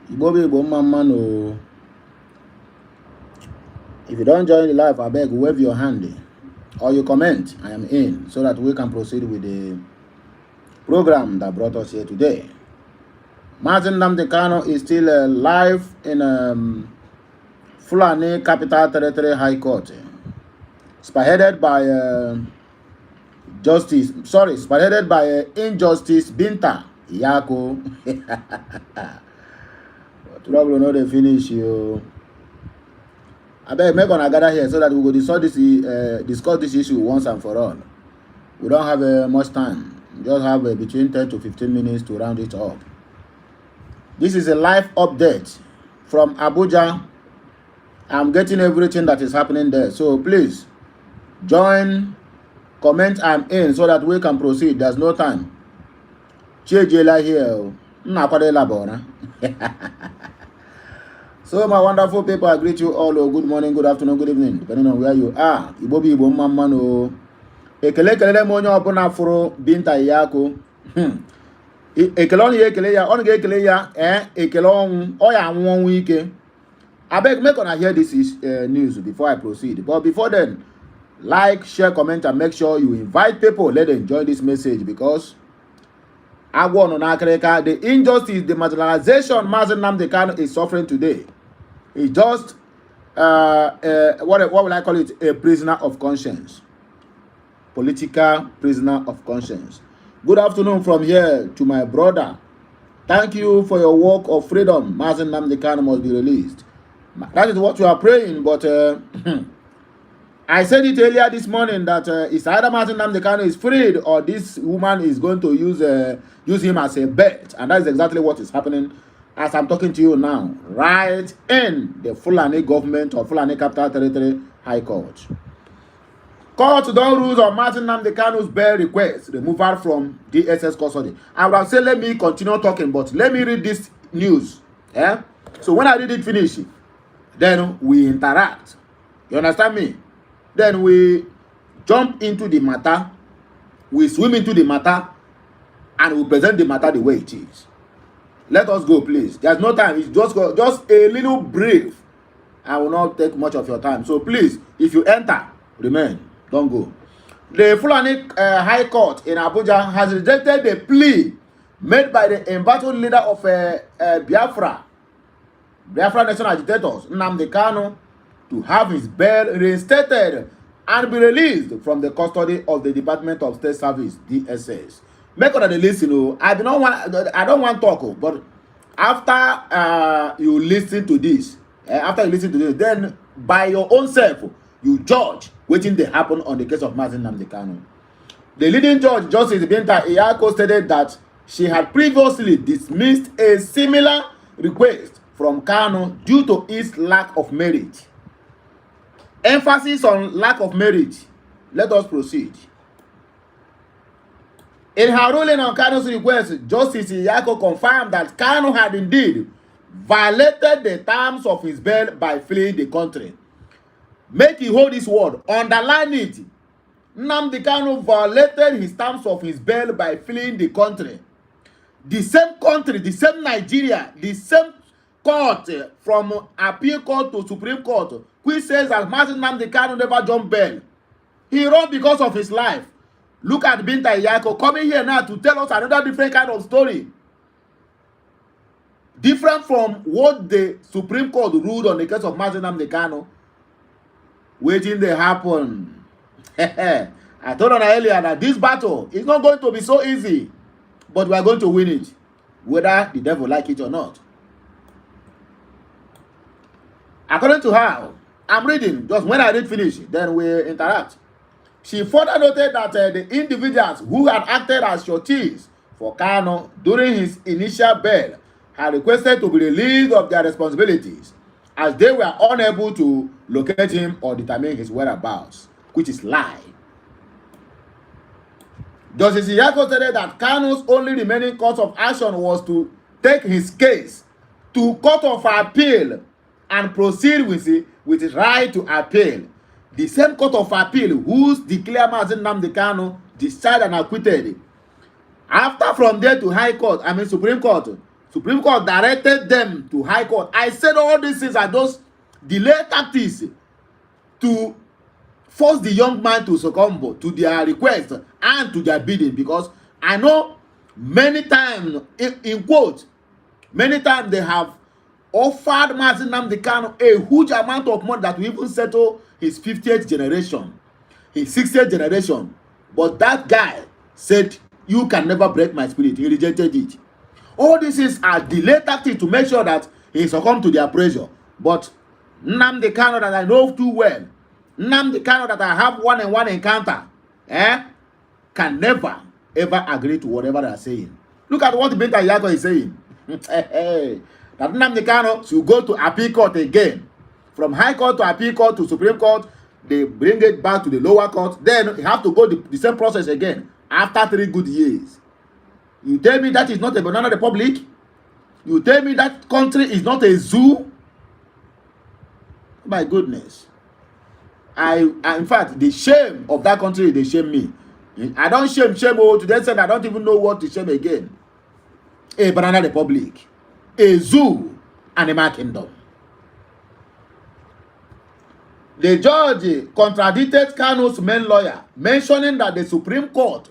Bobby Bomamano. If you don't join the live, I beg wave your hand or you comment. I am in so that we can proceed with the program that brought us here today. Martin Nnamdi Kanu is still live in Fulani Capital Territory High Court, spearheaded by Injustice Binta Yako. Trouble no dey finish you. I beg make una gather here so that we go discuss this issue once and for all. We don't have much time. We just have between 10 to 15 minutes to round it up. This is a live update from Abuja. I'm getting everything that is happening there. So please join, comment, I'm in so that we can proceed. There's no time. Chejela here. So my wonderful people, I greet you all. Good morning, good afternoon, good evening, depending on where you are. Ibobi Ibo Mamano. Ekele monyo opuna furo Binta Yako. Ekele on ekele ya, on ekele ya, ekele on oya one week. I beg make una hear this news before I proceed. But before then, like, share, comment, and make sure you invite people. Let them join this message because the injustice, the marginalization Mazen Nnamdi Kanu is suffering today. He's just what will I call it? A prisoner of conscience. Political prisoner of conscience. Good afternoon from here to my brother. Thank you for your work of freedom. Mazen Nnamdi Kanu must be released. That is what we are praying, but I said it earlier this morning that it's either Mazen Nnamdi Kanu is freed or this woman is going to use him as a bet, and that is exactly what is happening as I'm talking to you now, right in the Fulani government or Fulani Capital Territory High Court. Court don't rule on Mazen Nnamdi Kanu's bail request, removal from DSS custody. I will say let me continue talking, but let me read this news. So when I read it finish, then we interact. You understand me? Then we jump into the matter, we swim into the matter, and we present the matter the way it is. Let us go, please. There's no time. It's just a little brief. I will not take much of your time. So please, if you enter, remain. Don't go. The Fulani High Court in Abuja has rejected the plea made by the embattled leader of Biafra National Agitators, Nnamdi Kanu, to have his bail reinstated and be released from the custody of the Department of State Service, DSS. Make sure that they listen. I don't want to talk, but after you listen to this, then by your own self, you judge what they happen on the case of Mazen Nnamdi Kanu. The leading judge, Justice Binta Yako, stated that she had previously dismissed a similar request from Kanu due to its lack of merit. Emphasis on lack of merit. Let us proceed. In her ruling on Kanu's request, Justice Yako confirmed that Kanu had indeed violated the terms of his bail by fleeing the country. Make you hold this word. Underline it. Nnamdi Kanu violated his terms of his bail by fleeing the country. The same country, the same Nigeria, the same court, from appeal court to Supreme Court, which says that Mazen Nnamdi Kanu never jumped bail. He ran because of his life. Look at Binta Yako coming here now to tell us another different kind of story. Different from what the Supreme Court ruled on the case of Mazen Nnamdi Kanu. Waiting to happen. I told you earlier that this battle is not going to be so easy, but we are going to win it, whether the devil like it or not. According to her, I'm reading, just when I read finish, then we interact. She further noted that the individuals who had acted as sureties for Kanu during his initial bail had requested to be relieved of their responsibilities as they were unable to locate him or determine his whereabouts, which is lie. Justice Yako stated that Kanu's only remaining course of action was to take his case to Court of Appeal and proceed with his right to appeal. The same Court of Appeal whose declared Mazen Nnamdi Kanu discharged and acquitted. After from there to High Court, Supreme Court, Supreme Court directed them to High Court. I said all these things are those delay tactics to force the young man to succumb to their request and to their bidding, because I know many times, in quote, many times they have offered Mazi Nnamdi Kanu a huge amount of money that will even settle his 50th generation, his 60th generation. But that guy said, you can never break my spirit. He rejected it. All this is a delay tactic to make sure that he succumb to their pressure. But Nnamdi Kanu that I know too well, Nnamdi Kanu that I have one-on-one encounter, can never ever agree to whatever they are saying. Look at what Binta Yako is saying. That Nnamdi Kanu should go to appeal court again. From High Court to appeal court to Supreme Court, they bring it back to the lower court. Then you have to go the same process again after 3 good years. You tell me that is not a banana republic? You tell me that country is not a zoo? My goodness. In fact, the shame of that country, they shame me. I don't shame to the extent I don't even know what to shame again. A banana republic, a zoo, animal kingdom. The judge contradicted Kanu's main lawyer, mentioning that the Supreme Court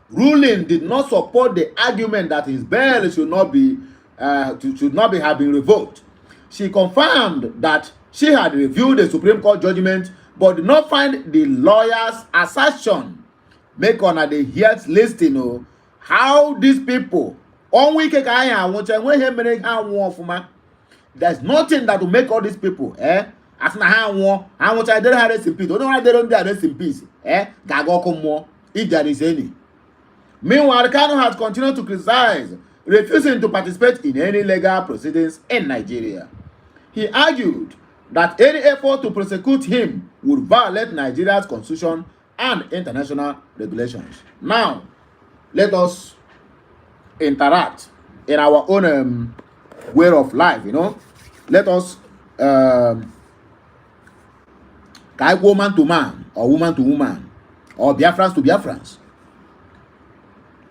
ruling did not support the argument that his bail should not have been revoked. She confirmed that she had reviewed the Supreme Court judgment but did not find the lawyer's assertion make on the heads listing how these people there's nothing that will make all these people as na how much I don't have rest in peace. Don't know they don't rest in peace. If there is any. Meanwhile, Kanu has continued to criticize, refusing to participate in any legal proceedings in Nigeria. He argued that any effort to prosecute him would violate Nigeria's constitution and international regulations. Now, let us interact in our own way of life, Let us guide woman to man, or woman to woman, or Biafrans to Biafrans.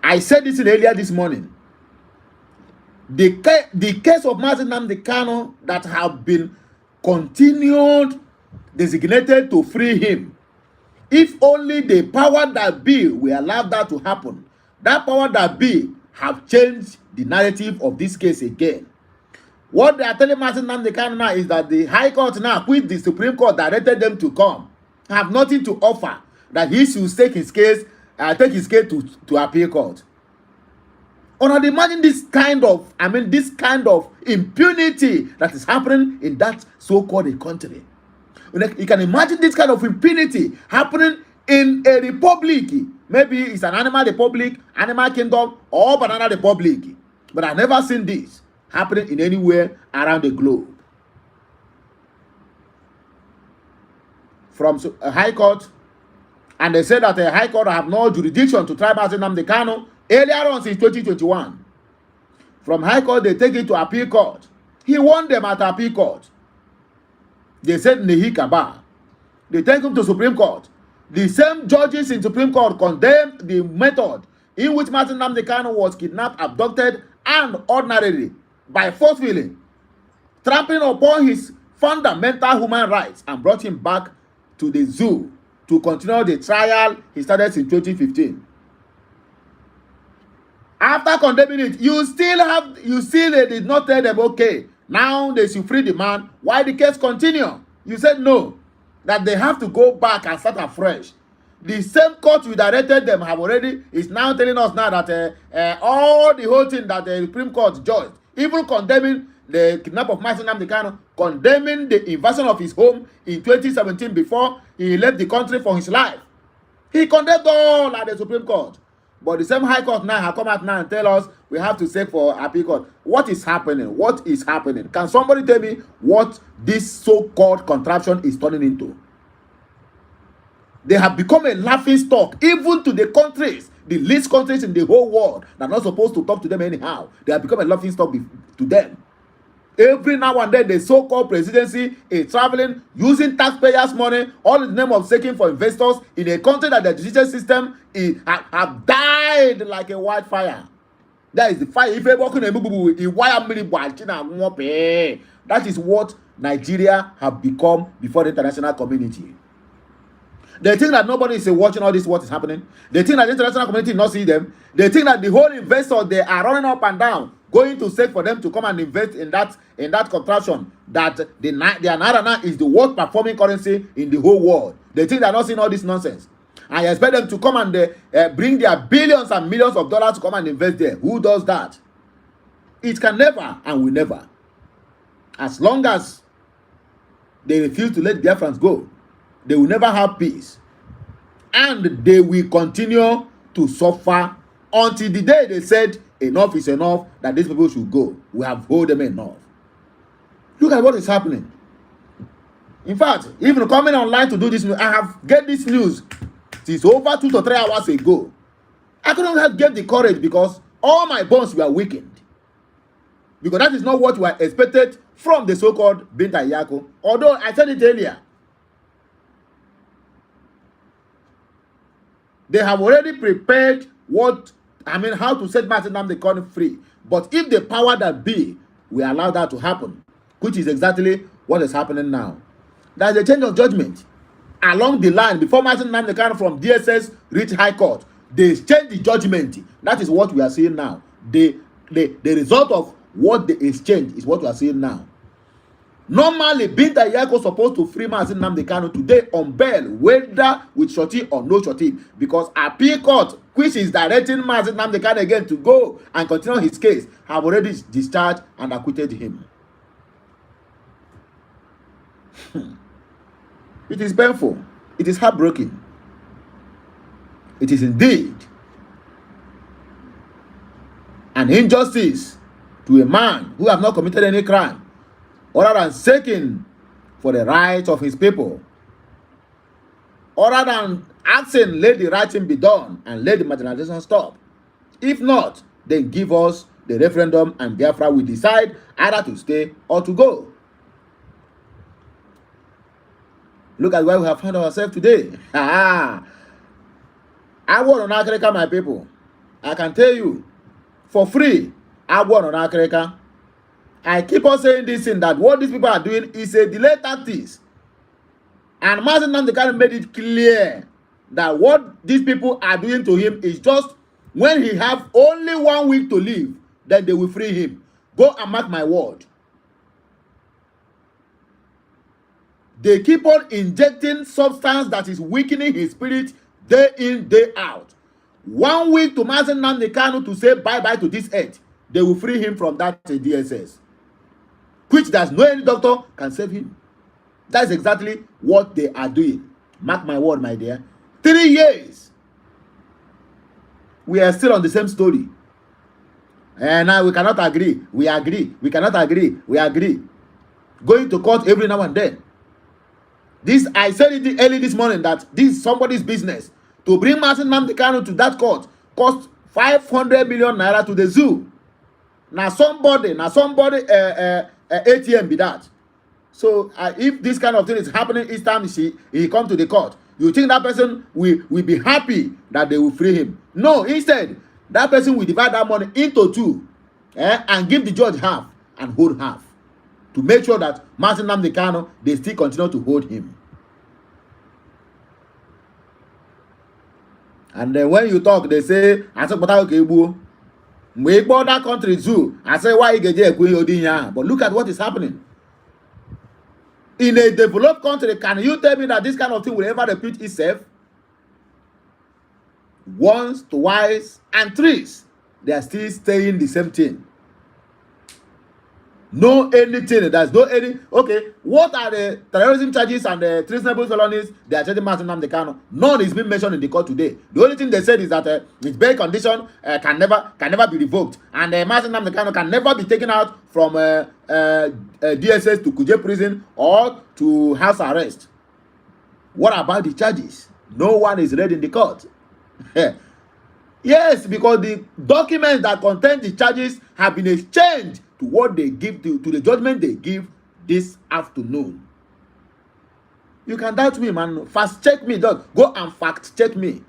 I said this earlier this morning. The case of Mazi Nnamdi Kanu that have been continued, designated to free him. If only the power that be will allow that to happen. That power that be have changed the narrative of this case again. What they are telling Mazi Nnamdi Kanu now is that the High Court now, which the Supreme Court directed them to come, have nothing to offer. That he should take his case to appeal court. Or imagine this kind of impunity that is happening in that so-called country. You can imagine this kind of impunity happening in a republic. Maybe it's an animal republic, animal kingdom, or banana republic. But I've never seen this happening in anywhere around the globe. From a High Court, and they said that the High Court have no jurisdiction to try Mazi Nnamdi Kanu earlier on since 2021. From High Court, they take it to appeal court. He won them at appeal court. They said Nehi Kaba. They take him to Supreme Court. The same judges in Supreme Court condemned the method in which Mazi Nnamdi Kanu was kidnapped, abducted, and ordinarily, by forcefully, trampling upon his fundamental human rights and brought him back to the zoo to continue the trial he started in 2015. After condemning it, you still they did not tell them, okay, now they should free the man. Why the case continue? You said no, that they have to go back and start afresh. The same court you directed them is now telling us now that all the whole thing that the Supreme Court judged, even condemning the kidnap of Mazi Nnamdi Kanu, condemning the invasion of his home in 2017 before he left the country for his life. He condemned all at the Supreme Court. But the same High Court now have come out now and tell us we have to seek for appeal court. What is happening? What is happening? Can somebody tell me what this so-called contraption is turning into? They have become a laughing stock, even to the countries, the least countries in the whole world that are not supposed to talk to them anyhow. They have become a laughing stock to them. Every now and then, the so-called presidency is traveling, using taxpayers' money, all in the name of seeking for investors in a country that the judicial system have died like a wildfire. That is the fight. If that is what Nigeria have become before the international community. They think that nobody is watching all this, what is happening. They think that the international community not see them. They think that the whole investors, they are running up and down, going to seek for them to come and invest in that contraption, that their naira now is the worst performing currency in the whole world. They think they are not seeing all this nonsense. I expect them to come and bring their billions and millions of dollars to come and invest there. Who does that? It can never and will never. As long as they refuse to let Biafrans go, they will never have peace. And they will continue to suffer until the day they said enough is enough, that these people should go. We have hold them enough. Look at what is happening. In fact, even coming online to do this, I have get this news since over 2 to 3 hours ago. I couldn't have get the courage because all my bones were weakened. Because that is not what we expected from the so-called Binta Yako. Although I said it earlier, they have already prepared how to set Martin Nnamdi Kanu free. But if the power that be will allow that to happen, which is exactly what is happening now, there's a change of judgment along the line. Before Martin Nnamdi Kanu from DSS reach High Court, they changed the judgment. That is what we are seeing now. The result of what they exchange is what we are seeing now. Normally, Binta Yako supposed to free Martin Nnamdi Kanu today on bail, whether with shorty or no shorty, because appeal court, which is directing Martin Nnamdi Kanu again to go and continue his case, have already discharged and acquitted him. It is painful. It is heartbreaking. It is indeed an injustice to a man who have not committed any crime, other than seeking for the rights of his people, other than asking, let the right thing be done and let the marginalization stop. If not, then give us the referendum and Biafra will decide either to stay or to go. Look at where we have found ourselves today. I want on Africa, my people. I can tell you, for free, I want on Africa. I keep on saying this thing, that what these people are doing is a delay tactics. And Martin Nnamdi Kanu made it clear that what these people are doing to him is just when he have only 1 week to live, then they will free him. Go and mark my word. They keep on injecting substance that is weakening his spirit day in, day out. 1 week to Martin Nnamdi Kanu to say bye-bye to this earth. They will free him from that DSS. Which there's no any doctor can save him. That's exactly what they are doing. Mark my word, my dear. 3 years. We are still on the same story. And now we cannot agree. We agree. We cannot agree. We agree. Going to court every now and then. This, I said it early this morning that this is somebody's business. To bring Martin Nnamdi Kanu to that court cost 500 million naira to the zoo. Now somebody ATM be that. So if this kind of thing is happening each time he come to the court, you think that person will be happy that they will free him? No, instead, that person will divide that money into 2 and give the judge half and hold half to make sure that Martin Nnamdi Kanu, they still continue to hold him. And then when you talk, they say, I said, but okay, we bought that country zoo. I say, why you get but look at what is happening. In a developed country, can you tell me that this kind of thing will ever repeat itself? Once, twice, and thrice, they are still saying the same thing. No anything. There's no any. Okay, what are the terrorism charges and the treasonable felonies they are charging Martin Nnamdi Kanu? None is being mentioned in the court today. The only thing they said is that its bail condition can never be revoked, and Martin Nnamdi Kanu can never be taken out from DSS to Kuje prison or to house arrest. What about the charges? No one is read in the court. Yes, because the documents that contain the charges have been exchanged to what they give to the judgment they give this afternoon. You can doubt me, man. Fast check me, dog. Go and fact check me.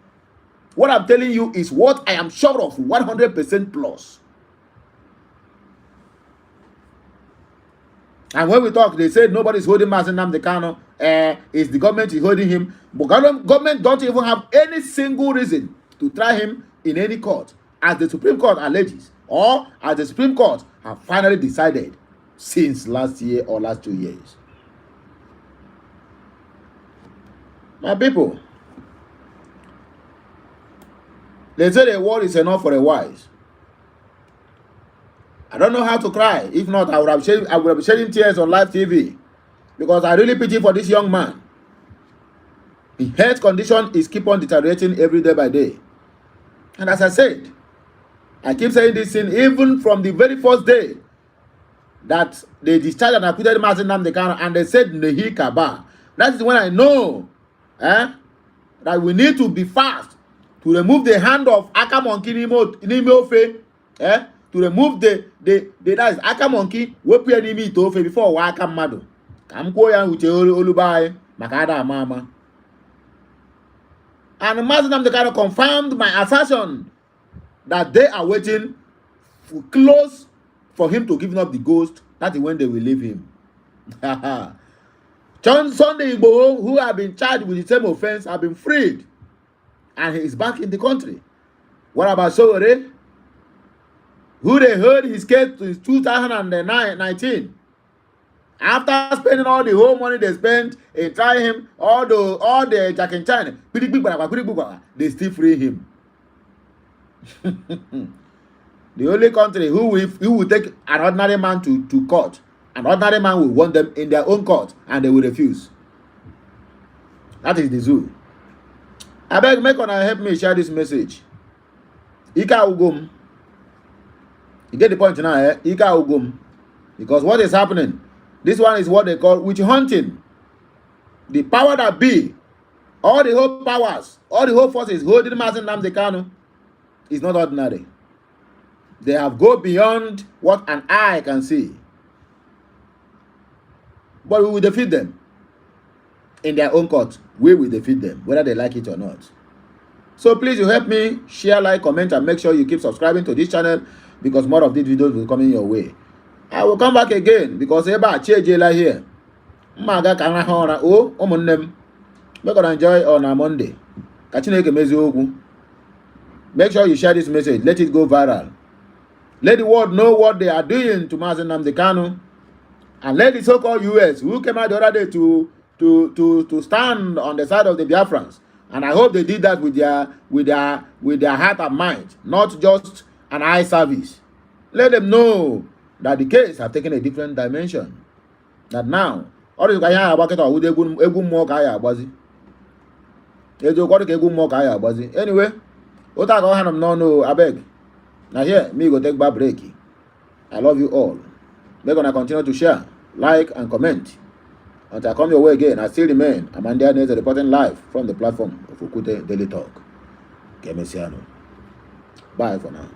What I'm telling you is what I am sure of 100% plus. And when we talk, they say nobody's holding Mazi Nnamdi Kanu. It's the government is holding him. But government don't even have any single reason to try him in any court, as the Supreme Court alleges, or as the Supreme Court have finally decided since last year or last 2 years. My people, they say the word is enough for the wise. I don't know how to cry. If not, I would have shedding tears on live TV, because I really pity for this young man. His health condition is keep on deteriorating every day by day. And as I said, I keep saying this thing even from the very first day that they discharged and acquitted Mazi Nnamdi Kanu, and they said Nehi Kaba. That is when I know that we need to be fast to remove the hand of Aka Monkey Nimofe, to remove the that is Aka Monkey wepe enemy to ofe before Waka Mado. Kam ko ya uche olubai makada mama. And Mazi Nnamdi Kanu confirmed my assertion that they are waiting for close for him to give up the ghost. That is when they will leave him. John Sunday Igboho, who have been charged with the same offense, have been freed, and he is back in the country. What about Sowore, who they heard his case in 2019? After spending all the whole money they spent in trying him, all the Jack and China, they still free him. The only country who will take an ordinary man to court, an ordinary man will want them in their own court, and they will refuse. That is the zoo. I beg, make una help me share this message. Ika Ugum. You get the point now, eh? Ika Ugum. Because what is happening? This one is what they call witch hunting. The power that be, all the whole powers, all the whole forces holding Mazi Nnamdi Kanu is not ordinary. They have gone beyond what an eye can see. But we will defeat them in their own court. We will defeat them, whether they like it or not. So please, you help me share, like, comment, and make sure you keep subscribing to this channel, because more of these videos will come in your way. I will come back again because Eba Chejela here. Maga kana hora o omunnem. We're gonna enjoy on a Monday. Kachineke mezi. Make sure you share this message. Let it go viral. Let the world know what they are doing to Mazi Nnamdi Kanu. And let the so-called US, who came out the other day to stand on the side of the Biafrans. And I hope they did that with their heart and mind, not just an eye service. Let them know that the case have taken a different dimension. That now, all the guys about it with a more guy bazi. Anyway, what I got no, I beg. Now here, me go take back break. I love you all. We're gonna continue to share, like, and comment. Until I come your way again, I still remain Amanda Nez reporting live from the platform of Okute Daily Talk. Bye for now.